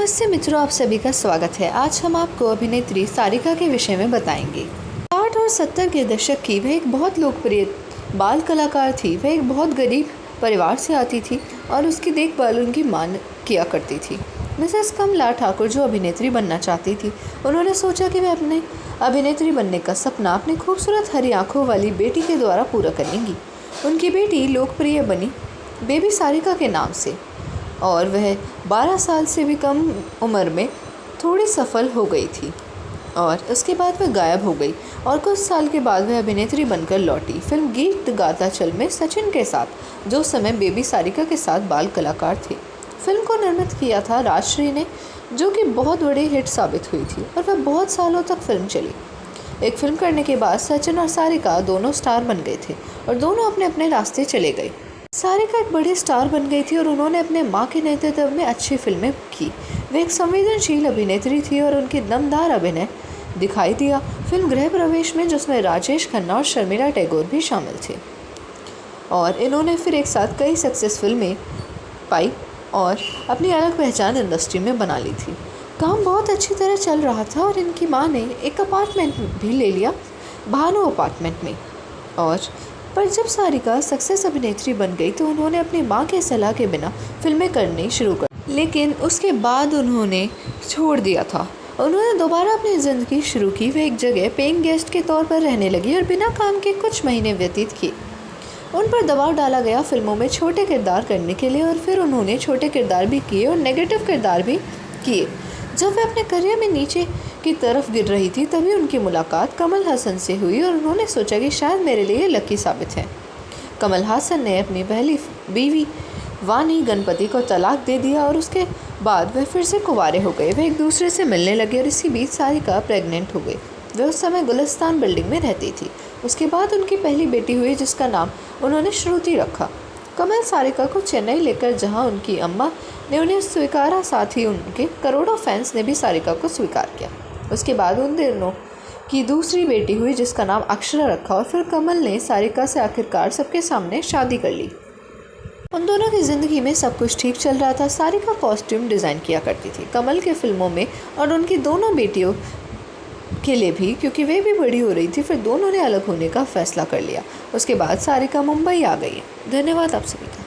नमस्ते मित्रों, आप सभी का स्वागत है। आज हम आपको अभिनेत्री सारिका के विषय में बताएंगे। 60 और 70 के दशक की वह एक बहुत लोकप्रिय बाल कलाकार थी। वह एक बहुत गरीब परिवार से आती थी और उसकी देखभाल उनकी मां किया करती थी। मिसेस कमला ठाकुर जो अभिनेत्री बनना चाहती थी, उन्होंने सोचा कि वह अपने अभिनेत्री बनने का सपना अपनी खूबसूरत हरी आँखों वाली बेटी के द्वारा पूरा करेंगी। उनकी बेटी लोकप्रिय बनी बेबी सारिका के नाम से और वह 12 साल से भी कम उम्र में थोड़ी सफल हो गई थी और उसके बाद वह गायब हो गई और कुछ साल के बाद वह अभिनेत्री बनकर लौटी फिल्म गीत गाता चल में सचिन के साथ, जो उस समय बेबी सारिका के साथ बाल कलाकार थे। फिल्म को निर्मित किया था राजश्री ने, जो कि बहुत बड़ी हिट साबित हुई थी और वह बहुत सालों तक फिल्म चली। एक फिल्म करने के बाद सचिन और सारिका दोनों स्टार बन गए थे और दोनों अपने अपने रास्ते चले गए। सारिका एक बड़ी स्टार बन गई थी और उन्होंने अपने मां के नेतृत्व में अच्छी फिल्में की। वे एक संवेदनशील अभिनेत्री थी और उनकी दमदार अभिनय दिखाई दिया फिल्म गृह प्रवेश में, जिसमें राजेश खन्ना और शर्मिला टैगोर भी शामिल थे और इन्होंने फिर एक साथ कई सक्सेस फिल्में पाई और अपनी अलग पहचान इंडस्ट्री में बना ली थी। काम बहुत अच्छी तरह चल रहा था और इनकी माँ ने एक अपार्टमेंट भी ले लिया, भानु अपार्टमेंट में। पर जब सारिका सक्सेस अभिनेत्री बन गई तो उन्होंने अपनी मां के सलाह के बिना फिल्में करनी शुरू कर, लेकिन उसके बाद उन्होंने छोड़ दिया था। उन्होंने दोबारा अपनी ज़िंदगी शुरू की। वे एक जगह पेइंग गेस्ट के तौर पर रहने लगी और बिना काम के कुछ महीने व्यतीत किए। उन पर दबाव डाला गया फिल्मों में छोटे किरदार करने के लिए और फिर उन्होंने छोटे किरदार भी किए और नेगेटिव किरदार भी किए। जब वे अपने करियर में नीचे की तरफ गिर रही थी, तभी उनकी मुलाकात कमल हसन से हुई और उन्होंने सोचा कि शायद मेरे लिए लकी साबित है। कमल हसन ने अपनी पहली बीवी वानी गणपति को तलाक दे दिया और उसके बाद वे फिर से कुंवारे हो गए। वे एक दूसरे से मिलने लगे और इसी बीच सारिका प्रेग्नेंट हो गई। वे उस समय गुलिस्तान बिल्डिंग में रहती थी। उसके बाद उनकी पहली बेटी हुई, जिसका नाम उन्होंने श्रुति रखा। कमल सारिका को चेन्नई लेकर जहां उनकी अम्मा ने उन्हें स्वीकारा, साथ ही उनके करोड़ों फैंस ने भी सारिका को स्वीकार किया। उसके बाद उन दोनों की दूसरी बेटी हुई, जिसका नाम अक्षरा रखा और फिर कमल ने सारिका से आखिरकार सबके सामने शादी कर ली। उन दोनों की ज़िंदगी में सब कुछ ठीक चल रहा था। सारिका कॉस्ट्यूम डिज़ाइन किया करती थी कमल के फिल्मों में और उनकी दोनों बेटियों के लिए भी, क्योंकि वे भी बड़ी हो रही थी। फिर दोनों ने अलग होने का फैसला कर लिया। उसके बाद सारिका मुंबई आ गई। धन्यवाद आप सभी का।